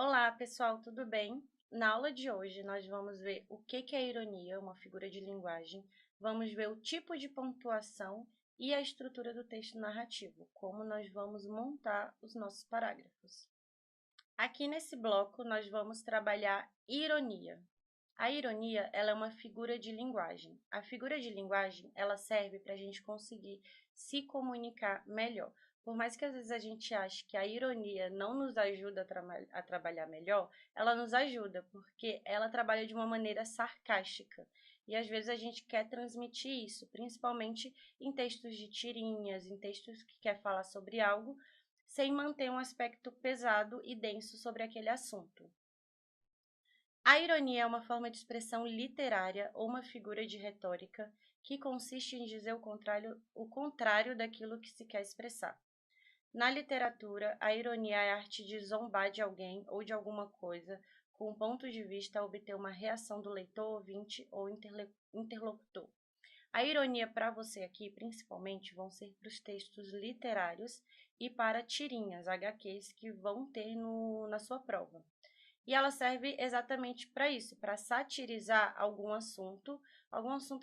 Olá, pessoal, tudo bem? Na aula de hoje, nós vamos ver o que é ironia, uma figura de linguagem, vamos ver o tipo de pontuação e a estrutura do texto narrativo, como nós vamos montar os nossos parágrafos. Aqui nesse bloco, nós vamos trabalhar ironia. A ironia, ela é uma figura de linguagem. A figura de linguagem, ela serve para a gente conseguir se comunicar melhor. Por mais que às vezes a gente ache que a ironia não nos ajuda a trabalhar melhor, ela nos ajuda, porque ela trabalha de uma maneira sarcástica. E às vezes a gente quer transmitir isso, principalmente em textos de tirinhas, em textos que quer falar sobre algo, sem manter um aspecto pesado e denso sobre aquele assunto. A ironia é uma forma de expressão literária ou uma figura de retórica que consiste em dizer o contrário daquilo que se quer expressar. Na literatura, a ironia é a arte de zombar de alguém ou de alguma coisa com um ponto de vista a obter uma reação do leitor, ouvinte ou interlocutor. A ironia para você aqui, principalmente, vão ser para os textos literários e para tirinhas, HQs, que vão ter na sua prova. E ela serve exatamente para isso, para satirizar algum assunto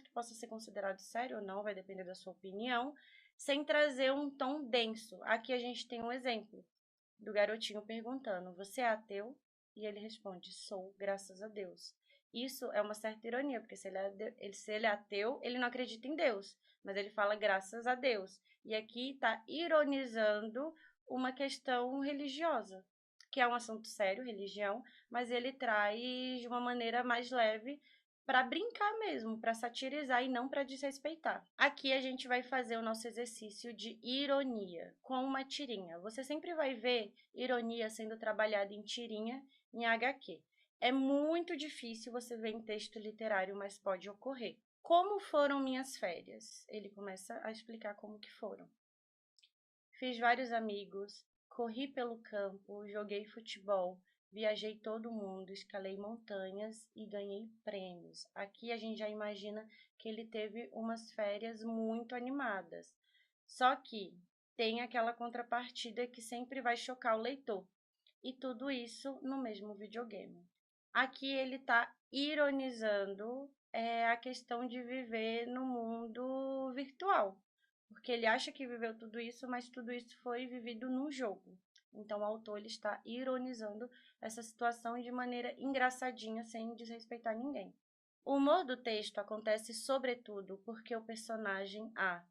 que possa ser considerado sério ou não, vai depender da sua opinião, sem trazer um tom denso. Aqui a gente tem um exemplo do garotinho perguntando: "Você é ateu?" E ele responde: "Sou, graças a Deus." Isso é uma certa ironia, porque se ele é ateu, ele não acredita em Deus, mas ele fala graças a Deus. E aqui está ironizando uma questão religiosa, que é um assunto sério, religião, mas ele traz de uma maneira mais leve para brincar mesmo, para satirizar e não para desrespeitar. Aqui a gente vai fazer o nosso exercício de ironia com uma tirinha. Você sempre vai ver ironia sendo trabalhada em tirinha em HQ. É muito difícil você ver em texto literário, mas pode ocorrer. Como foram minhas férias? Ele começa a explicar como que foram. Fiz vários amigos, corri pelo campo, joguei futebol, viajei todo mundo, escalei montanhas e ganhei prêmios. Aqui a gente já imagina que ele teve umas férias muito animadas. Só que tem aquela contrapartida que sempre vai chocar o leitor. E tudo isso no mesmo videogame. Aqui ele está ironizando a questão de viver no mundo virtual, porque ele acha que viveu tudo isso, mas tudo isso foi vivido num jogo. Então, o autor ele está ironizando essa situação de maneira engraçadinha, sem desrespeitar ninguém. O humor do texto acontece sobretudo porque o personagem A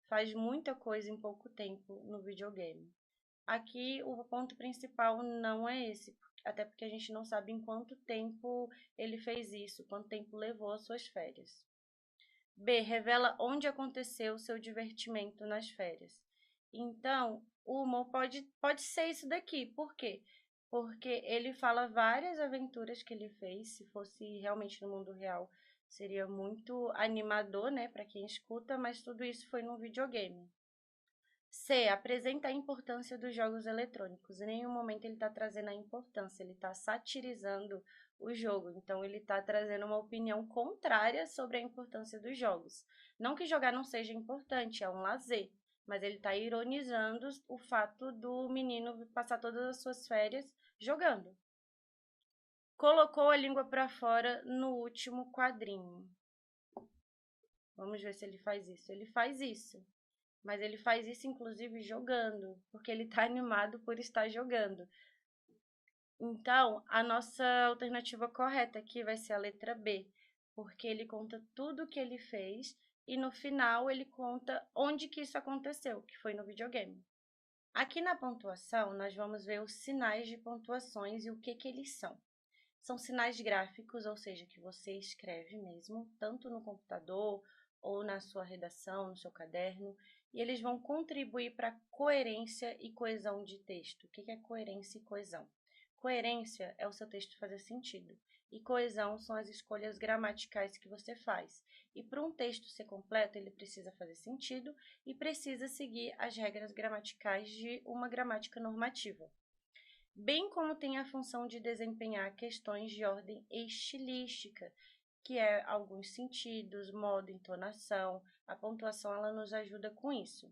faz muita coisa em pouco tempo no videogame. Aqui, o ponto principal não é esse, até porque a gente não sabe em quanto tempo ele fez isso, quanto tempo levou as suas férias. B. Revela onde aconteceu o seu divertimento nas férias. Então, o humor pode ser isso daqui. Por quê? Porque ele fala várias aventuras que ele fez. Se fosse realmente no mundo real, seria muito animador, né, para quem escuta, mas tudo isso foi num videogame. C. Apresenta a importância dos jogos eletrônicos. Em nenhum momento ele está trazendo a importância, ele está satirizando o jogo. Então, ele está trazendo uma opinião contrária sobre a importância dos jogos. Não que jogar não seja importante, é um lazer, mas ele está ironizando o fato do menino passar todas as suas férias jogando. Colocou a língua para fora no último quadrinho. Vamos ver se ele faz isso. Ele faz isso. Mas ele faz isso, inclusive, jogando, porque ele está animado por estar jogando. Então, a nossa alternativa correta aqui vai ser a letra B, porque ele conta tudo o que ele fez e no final ele conta onde que isso aconteceu, que foi no videogame. Aqui na pontuação, nós vamos ver os sinais de pontuações e o que eles são. São sinais gráficos, ou seja, que você escreve mesmo, tanto no computador ou na sua redação, no seu caderno, e eles vão contribuir para a coerência e coesão de texto. O que é coerência e coesão? Coerência é o seu texto fazer sentido, e coesão são as escolhas gramaticais que você faz. E para um texto ser completo, ele precisa fazer sentido e precisa seguir as regras gramaticais de uma gramática normativa, bem como tem a função de desempenhar questões de ordem estilística, que é alguns sentidos, modo, entonação. A pontuação ela nos ajuda com isso.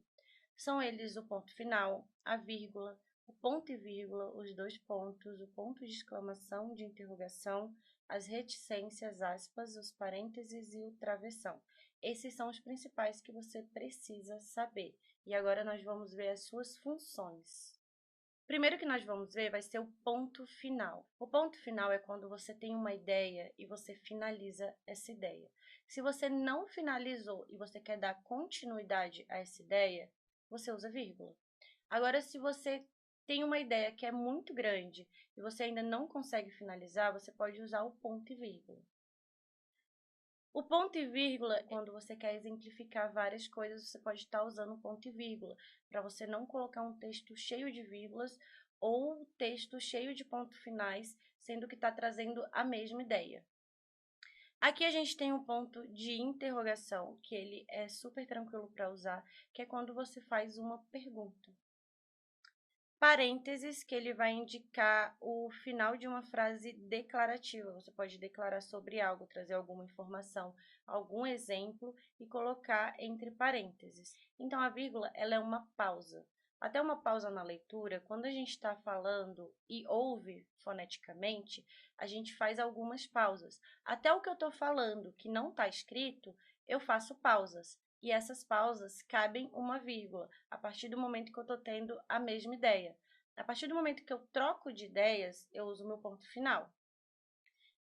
São eles o ponto final, a vírgula, o ponto e vírgula, os dois pontos, o ponto de exclamação, de interrogação, as reticências, aspas, os parênteses e o travessão. Esses são os principais que você precisa saber. E agora nós vamos ver as suas funções. Primeiro que nós vamos ver vai ser o ponto final. O ponto final é quando você tem uma ideia e você finaliza essa ideia. Se você não finalizou e você quer dar continuidade a essa ideia, você usa vírgula. Agora, se você tem uma ideia que é muito grande e você ainda não consegue finalizar, você pode usar o ponto e vírgula. O ponto e vírgula, quando você quer exemplificar várias coisas, você pode estar usando o ponto e vírgula, para você não colocar um texto cheio de vírgulas ou texto cheio de pontos finais, sendo que está trazendo a mesma ideia. Aqui a gente tem um ponto de interrogação, que ele é super tranquilo para usar, que é quando você faz uma pergunta. Parênteses, que ele vai indicar o final de uma frase declarativa. Você pode declarar sobre algo, trazer alguma informação, algum exemplo e colocar entre parênteses. Então, a vírgula, ela é uma pausa. Até uma pausa na leitura, quando a gente está falando e ouve foneticamente, a gente faz algumas pausas. Até o que eu estou falando, que não está escrito, eu faço pausas. E essas pausas cabem uma vírgula, a partir do momento que eu estou tendo a mesma ideia. A partir do momento que eu troco de ideias, eu uso o meu ponto final.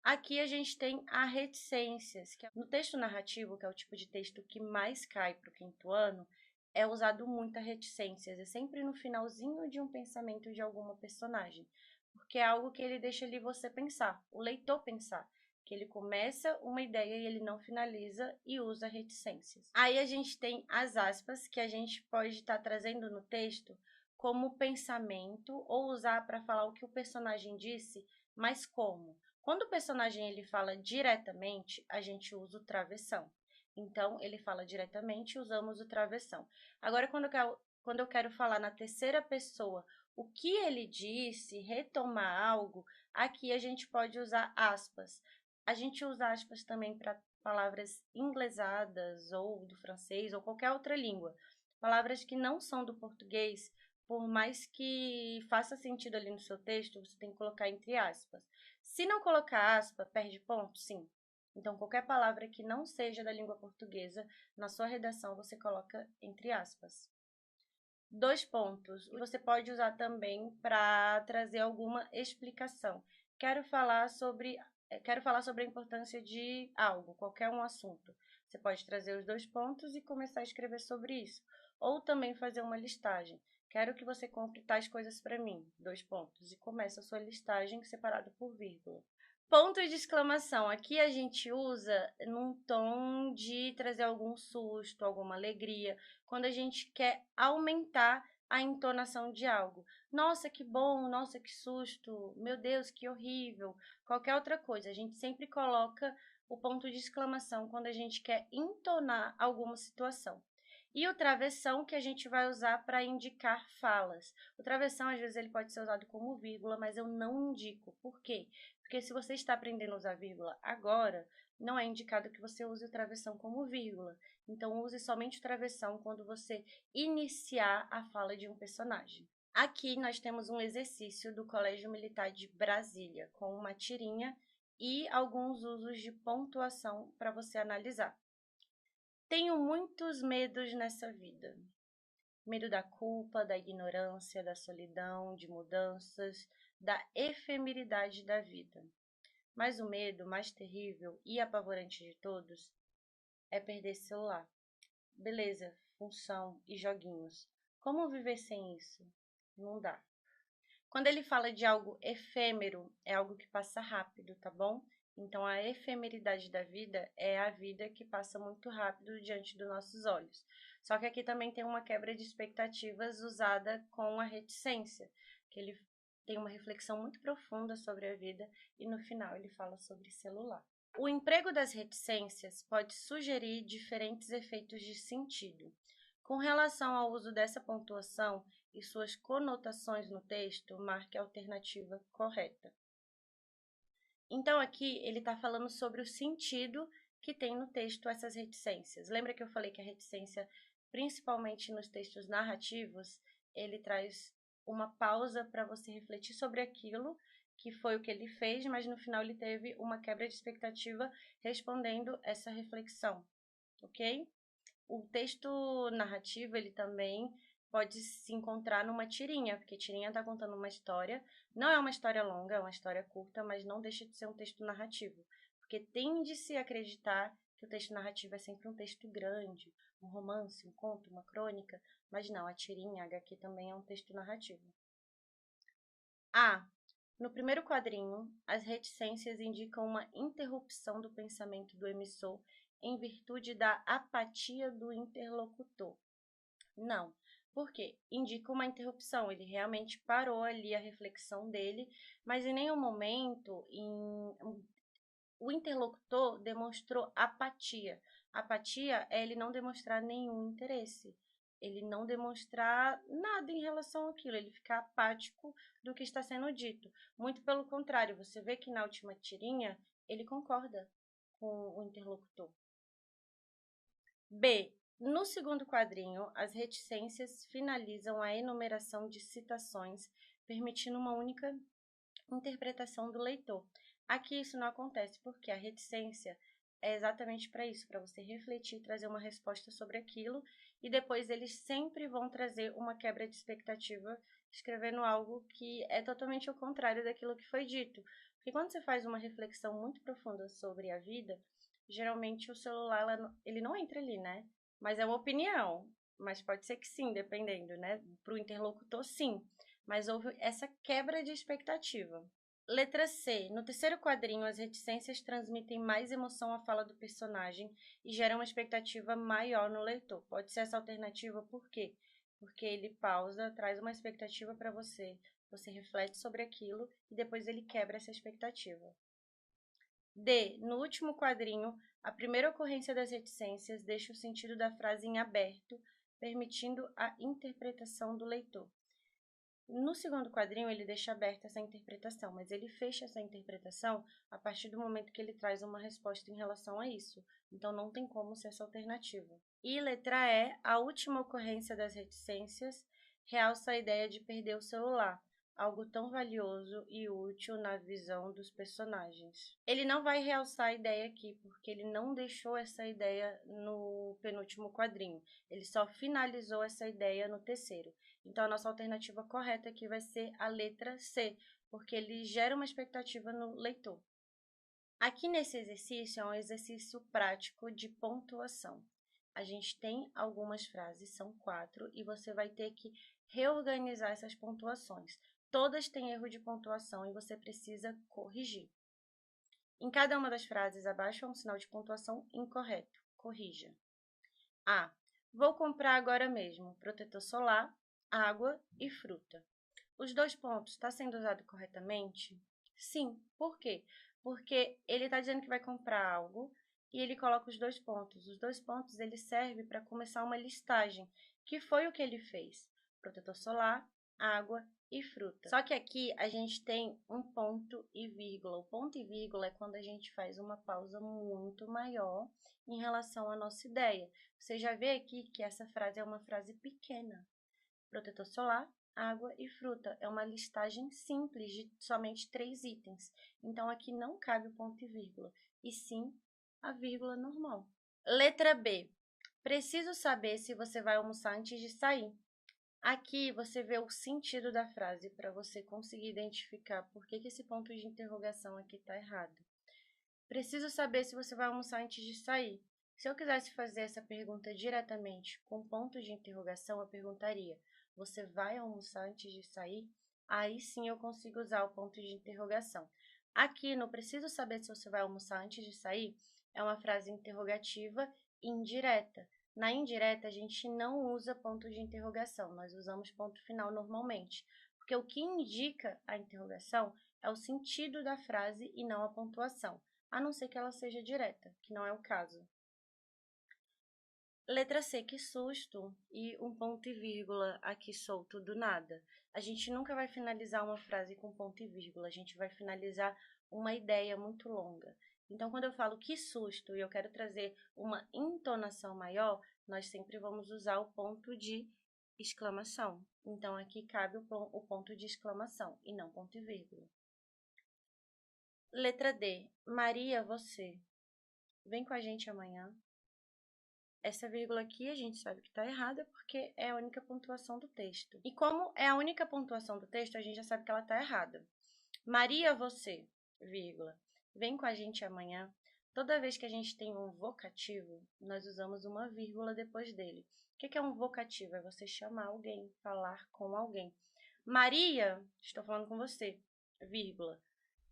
Aqui a gente tem a reticências, que no texto narrativo, que é o tipo de texto que mais cai para o quinto ano, é usado muito a reticências, é sempre no finalzinho de um pensamento de alguma personagem, porque é algo que ele deixa ali você pensar, o leitor pensar, que ele começa uma ideia e ele não finaliza e usa reticências. Aí a gente tem as aspas, que a gente pode estar trazendo no texto como pensamento ou usar para falar o que o personagem disse, mas como? Quando o personagem ele fala diretamente, a gente usa o travessão. Então, ele fala diretamente, usamos o travessão. Agora, quando eu quero falar na terceira pessoa o que ele disse, retomar algo, aqui a gente pode usar aspas. A gente usa aspas também para palavras inglesadas ou do francês ou qualquer outra língua. Palavras que não são do português, por mais que faça sentido ali no seu texto, você tem que colocar entre aspas. Se não colocar aspa, perde ponto? Sim. Então, qualquer palavra que não seja da língua portuguesa, na sua redação você coloca entre aspas. Dois pontos. Você pode usar também para trazer alguma explicação. Quero falar sobre a importância de algo, qualquer um assunto. Você pode trazer os dois pontos e começar a escrever sobre isso. Ou também fazer uma listagem. Quero que você compre tais coisas para mim, dois pontos, e começa a sua listagem separada por vírgula. Ponto de exclamação. Aqui a gente usa num tom de trazer algum susto, alguma alegria, quando a gente quer aumentar a entonação de algo. Nossa, que bom, nossa, que susto, meu Deus, que horrível, qualquer outra coisa. A gente sempre coloca o ponto de exclamação quando a gente quer entonar alguma situação. E o travessão que a gente vai usar para indicar falas. O travessão, às vezes, ele pode ser usado como vírgula, mas eu não indico. Por quê? Porque se você está aprendendo a usar vírgula agora, não é indicado que você use o travessão como vírgula. Então, use somente o travessão quando você iniciar a fala de um personagem. Aqui nós temos um exercício do Colégio Militar de Brasília, com uma tirinha e alguns usos de pontuação para você analisar. Tenho muitos medos nessa vida. Medo da culpa, da ignorância, da solidão, de mudanças, da efemeridade da vida. Mas o medo mais terrível e apavorante de todos é perder celular. Beleza, função e joguinhos. Como viver sem isso? Não dá. Quando ele fala de algo efêmero, é algo que passa rápido, tá bom? Então, a efemeridade da vida é a vida que passa muito rápido diante dos nossos olhos. Só que aqui também tem uma quebra de expectativas usada com a reticência, que ele tem uma reflexão muito profunda sobre a vida e no final ele fala sobre celular. O emprego das reticências pode sugerir diferentes efeitos de sentido. Com relação ao uso dessa pontuação e suas conotações no texto, marque a alternativa correta. Então, aqui ele está falando sobre o sentido que tem no texto essas reticências. Lembra que eu falei que a reticência, principalmente nos textos narrativos, ele traz uma pausa para você refletir sobre aquilo, que foi o que ele fez, mas no final ele teve uma quebra de expectativa respondendo essa reflexão, ok? O texto narrativo, ele também pode se encontrar numa tirinha, porque tirinha está contando uma história, não é uma história longa, é uma história curta, mas não deixa de ser um texto narrativo, porque tende-se a acreditar que o texto narrativo é sempre um texto grande, um romance, um conto, uma crônica, mas não, a tirinha, a HQ também é um texto narrativo. No primeiro quadrinho, as reticências indicam uma interrupção do pensamento do emissor em virtude da apatia do interlocutor. Não. Por quê? Indica uma interrupção, ele realmente parou ali a reflexão dele, mas em nenhum momento o interlocutor demonstrou apatia. Apatia é ele não demonstrar nenhum interesse, ele não demonstrar nada em relação àquilo, ele ficar apático do que está sendo dito. Muito pelo contrário, você vê que na última tirinha ele concorda com o interlocutor. B. No segundo quadrinho, as reticências finalizam a enumeração de citações, permitindo uma única interpretação do leitor. Aqui isso não acontece, porque a reticência é exatamente para isso, para você refletir e trazer uma resposta sobre aquilo, e depois eles sempre vão trazer uma quebra de expectativa, escrevendo algo que é totalmente ao contrário daquilo que foi dito. Porque quando você faz uma reflexão muito profunda sobre a vida, geralmente o celular ele não entra ali, né? Mas é uma opinião, mas pode ser que sim, dependendo, né? Para o interlocutor, sim. Mas houve essa quebra de expectativa. Letra C. No terceiro quadrinho, as reticências transmitem mais emoção à fala do personagem e geram uma expectativa maior no leitor. Pode ser essa alternativa, por quê? Porque ele pausa, traz uma expectativa para você, você reflete sobre aquilo e depois ele quebra essa expectativa. D. No último quadrinho, a primeira ocorrência das reticências deixa o sentido da frase em aberto, permitindo a interpretação do leitor. No segundo quadrinho, ele deixa aberta essa interpretação, mas ele fecha essa interpretação a partir do momento que ele traz uma resposta em relação a isso. Então, não tem como ser essa alternativa. E letra E, a última ocorrência das reticências realça a ideia de perder o celular, algo tão valioso e útil na visão dos personagens. Ele não vai realçar a ideia aqui, porque ele não deixou essa ideia no penúltimo quadrinho. Ele só finalizou essa ideia no terceiro. Então, a nossa alternativa correta aqui vai ser a letra C, porque ele gera uma expectativa no leitor. Aqui nesse exercício é um exercício prático de pontuação. A gente tem algumas frases, são 4, e você vai ter que reorganizar essas pontuações. Todas têm erro de pontuação e você precisa corrigir. Em cada uma das frases abaixo é um sinal de pontuação incorreto. Corrija. A. Vou comprar agora mesmo protetor solar, água e fruta. Os 2 pontos, está sendo usado corretamente? Sim. Por quê? Porque ele está dizendo que vai comprar algo e ele coloca os 2 pontos. Os 2 pontos ele serve para começar uma listagem, que foi o que ele fez. Protetor solar, água e fruta. Só que aqui a gente tem um ponto e vírgula. O ponto e vírgula é quando a gente faz uma pausa muito maior em relação à nossa ideia. Você já vê aqui que essa frase é uma frase pequena. Protetor solar, água e fruta. É uma listagem simples de somente 3 itens. Então, aqui não cabe o ponto e vírgula, e sim a vírgula normal. Letra B. Preciso saber se você vai almoçar antes de sair. Aqui você vê o sentido da frase para você conseguir identificar por que esse ponto de interrogação aqui está errado. Preciso saber se você vai almoçar antes de sair. Se eu quisesse fazer essa pergunta diretamente com ponto de interrogação, eu perguntaria: você vai almoçar antes de sair? Aí sim eu consigo usar o ponto de interrogação. Aqui no preciso saber se você vai almoçar antes de sair é uma frase interrogativa indireta. Na indireta, a gente não usa ponto de interrogação, nós usamos ponto final normalmente, porque o que indica a interrogação é o sentido da frase e não a pontuação, a não ser que ela seja direta, que não é o caso. Letra C, que susto, e um ponto e vírgula aqui solto do nada. A gente nunca vai finalizar uma frase com ponto e vírgula, a gente vai finalizar uma ideia muito longa. Então, quando eu falo que susto e eu quero trazer uma entonação maior, nós sempre vamos usar o ponto de exclamação. Então, aqui cabe o ponto de exclamação e não ponto e vírgula. Letra D. Maria, você. Vem com a gente amanhã. Essa vírgula aqui a gente sabe que está errada porque é a única pontuação do texto. E como é a única pontuação do texto, a gente já sabe que ela está errada. Maria, você, vírgula. Vem com a gente amanhã. Toda vez que a gente tem um vocativo, nós usamos uma vírgula depois dele. O que é um vocativo? É você chamar alguém, falar com alguém. Maria, estou falando com você, vírgula.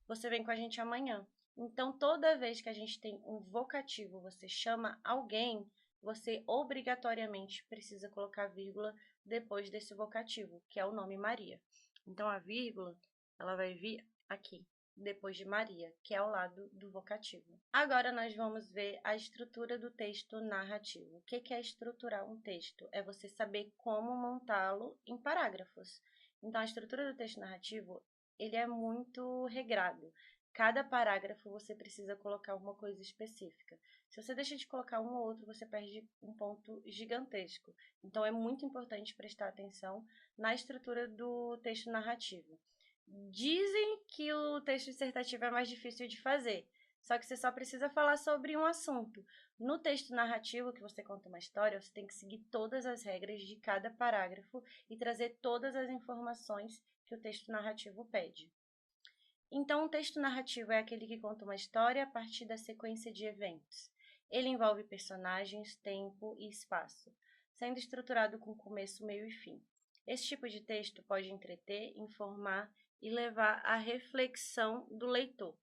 Você vem com a gente amanhã. Então, toda vez que a gente tem um vocativo, você chama alguém, você obrigatoriamente precisa colocar vírgula depois desse vocativo, que é o nome Maria. Então, a vírgula, ela vai vir aqui, depois de Maria, que é ao lado do vocativo. Agora, nós vamos ver a estrutura do texto narrativo. O que é estruturar um texto? É você saber como montá-lo em parágrafos. Então, a estrutura do texto narrativo, ele é muito regrado. Cada parágrafo você precisa colocar uma coisa específica. Se você deixa de colocar um ou outro, você perde um ponto gigantesco. Então, é muito importante prestar atenção na estrutura do texto narrativo. Dizem que o texto dissertativo é mais difícil de fazer, só que você só precisa falar sobre um assunto. No texto narrativo, que você conta uma história, você tem que seguir todas as regras de cada parágrafo e trazer todas as informações que o texto narrativo pede. Então, o texto narrativo é aquele que conta uma história a partir da sequência de eventos. Ele envolve personagens, tempo e espaço, sendo estruturado com começo, meio e fim. Esse tipo de texto pode entreter, informar e levar à reflexão do leitor.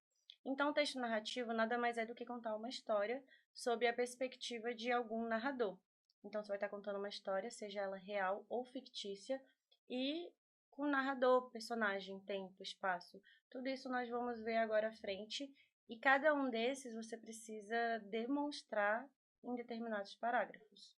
Então, o texto narrativo nada mais é do que contar uma história sob a perspectiva de algum narrador. Então, você vai estar contando uma história, seja ela real ou fictícia, e com narrador, personagem, tempo, espaço. Tudo isso nós vamos ver agora à frente, e cada um desses você precisa demonstrar em determinados parágrafos.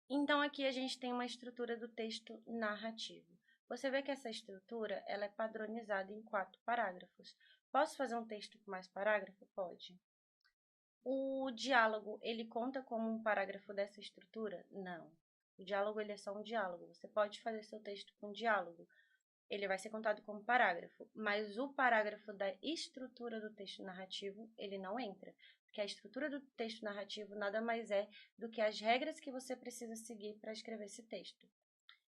Então, aqui a gente tem uma estrutura do texto narrativo. Você vê que essa estrutura ela é padronizada em 4 parágrafos. Posso fazer um texto com mais parágrafo? Pode. O diálogo, ele conta como um parágrafo dessa estrutura? Não. O diálogo, ele é só um diálogo. Você pode fazer seu texto com diálogo. Ele vai ser contado como parágrafo, mas o parágrafo da estrutura do texto narrativo, ele não entra. Porque a estrutura do texto narrativo nada mais é do que as regras que você precisa seguir para escrever esse texto.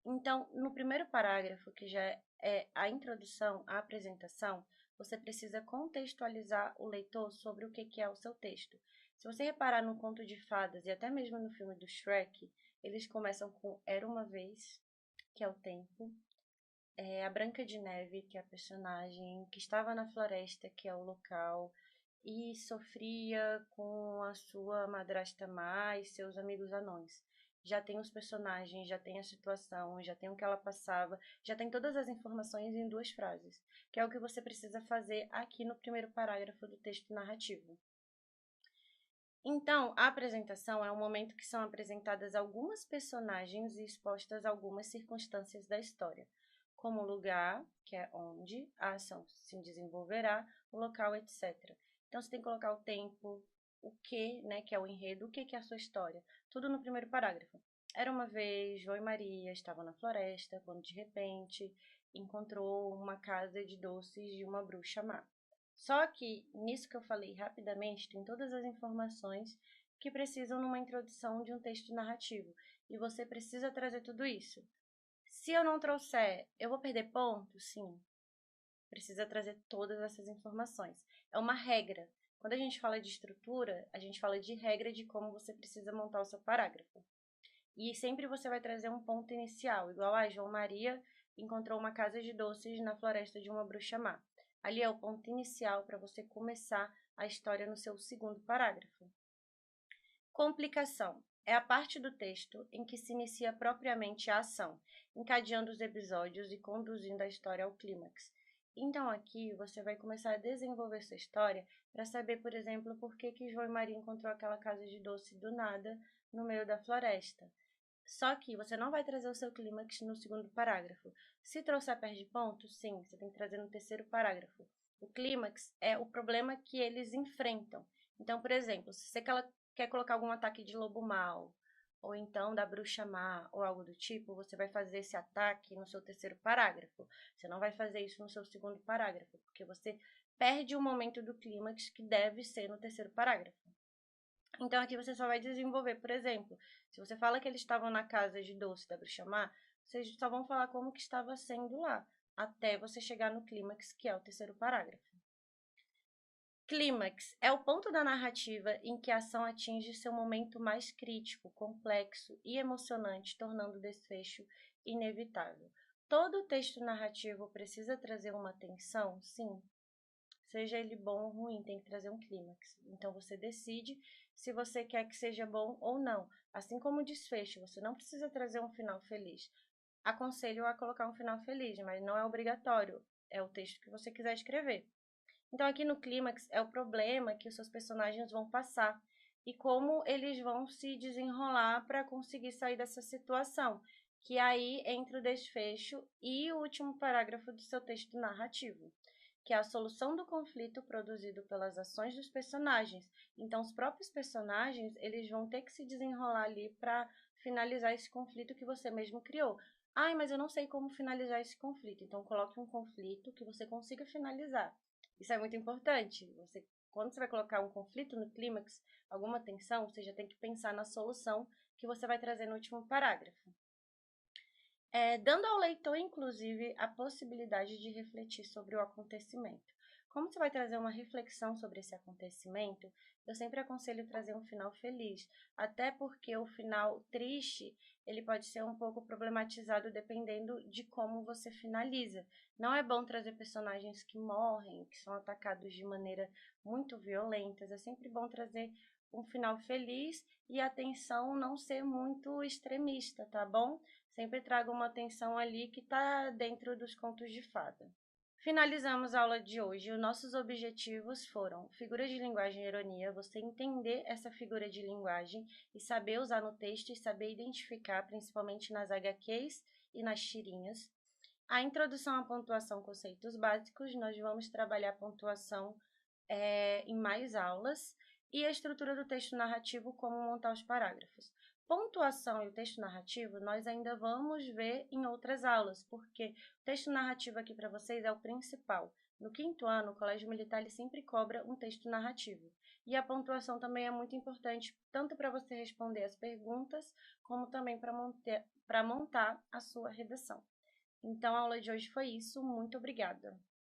Então, no primeiro parágrafo, que já é a introdução, a apresentação, você precisa contextualizar o leitor sobre o que é o seu texto. Se você reparar no Conto de Fadas e até mesmo no filme do Shrek, eles começam com Era uma vez, que é o tempo, a Branca de Neve, que é a personagem, que estava na floresta, que é o local, e sofria com a sua madrasta má e seus amigos anões. Já tem os personagens, já tem a situação, já tem o que ela passava, já tem todas as informações em 2 frases, que é o que você precisa fazer aqui no primeiro parágrafo do texto narrativo. Então, a apresentação é um momento que são apresentadas algumas personagens e expostas algumas circunstâncias da história, como o lugar, que é onde a ação se desenvolverá, o local, etc. Então, você tem que colocar o tempo, o que, né, que é o enredo, o que é a sua história, tudo no primeiro parágrafo. Era uma vez, João e Maria estavam na floresta, quando de repente encontrou uma casa de doces de uma bruxa má. Só que, nisso que eu falei rapidamente, tem todas as informações que precisam numa introdução de um texto narrativo. E você precisa trazer tudo isso. Se eu não trouxer, eu vou perder ponto? Sim. Precisa trazer todas essas informações. É uma regra. Quando a gente fala de estrutura, a gente fala de regra de como você precisa montar o seu parágrafo. E sempre você vai trazer um ponto inicial, igual a João Maria encontrou uma casa de doces na floresta de uma bruxa má. Ali é o ponto inicial para você começar a história no seu segundo parágrafo. Complicação é a parte do texto em que se inicia propriamente a ação, encadeando os episódios e conduzindo a história ao clímax. Então, aqui você vai começar a desenvolver sua história para saber, por exemplo, por que João e Maria encontrou aquela casa de doce do nada no meio da floresta. Só que você não vai trazer o seu clímax no segundo parágrafo. Se trouxer perde ponto, sim, você tem que trazer no terceiro parágrafo. O clímax é o problema que eles enfrentam. Então, por exemplo, se você quer colocar algum ataque de lobo mau, ou então da bruxa má, ou algo do tipo, você vai fazer esse ataque no seu terceiro parágrafo. Você não vai fazer isso no seu segundo parágrafo, porque você perde o momento do clímax que deve ser no terceiro parágrafo. Então, aqui você só vai desenvolver, por exemplo, se você fala que eles estavam na casa de doce da bruxa má, vocês só vão falar como que estava sendo lá, até você chegar no clímax, que é o terceiro parágrafo. Clímax é o ponto da narrativa em que a ação atinge seu momento mais crítico, complexo e emocionante, tornando o desfecho inevitável. Todo texto narrativo precisa trazer uma tensão? Sim. Seja ele bom ou ruim, tem que trazer um clímax. Então, você decide se você quer que seja bom ou não. Assim como o desfecho, você não precisa trazer um final feliz. Aconselho a colocar um final feliz, mas não é obrigatório. É o texto que você quiser escrever. Então, aqui no clímax é o problema que os seus personagens vão passar e como eles vão se desenrolar para conseguir sair dessa situação, que aí entra o desfecho e o último parágrafo do seu texto narrativo, que é a solução do conflito produzido pelas ações dos personagens. Então, os próprios personagens, eles vão ter que se desenrolar ali para finalizar esse conflito que você mesmo criou. Ai, mas eu não sei como finalizar esse conflito. Então, coloque um conflito que você consiga finalizar. Isso é muito importante. Quando você vai colocar um conflito no clímax, alguma tensão, você já tem que pensar na solução que você vai trazer no último parágrafo. Dando ao leitor, inclusive, a possibilidade de refletir sobre o acontecimento. Como você vai trazer uma reflexão sobre esse acontecimento, eu sempre aconselho trazer um final feliz, até porque o final triste, ele pode ser um pouco problematizado dependendo de como você finaliza. Não é bom trazer personagens que morrem, que são atacados de maneira muito violenta, é sempre bom trazer um final feliz e a tensão não ser muito extremista, tá bom? Sempre traga uma atenção ali que está dentro dos contos de fada. Finalizamos a aula de hoje. Os nossos objetivos foram figura de linguagem e ironia, você entender essa figura de linguagem e saber usar no texto e saber identificar, principalmente nas HQs e nas tirinhas. A introdução à pontuação, conceitos básicos, nós vamos trabalhar a pontuação em mais aulas e a estrutura do texto narrativo, como montar os parágrafos. Pontuação e o texto narrativo nós ainda vamos ver em outras aulas, porque o texto narrativo aqui para vocês é o principal. No quinto ano, o Colégio Militar ele sempre cobra um texto narrativo. E a pontuação também é muito importante, tanto para você responder as perguntas, como também para montar a sua redação. Então, a aula de hoje foi isso. Muito obrigada!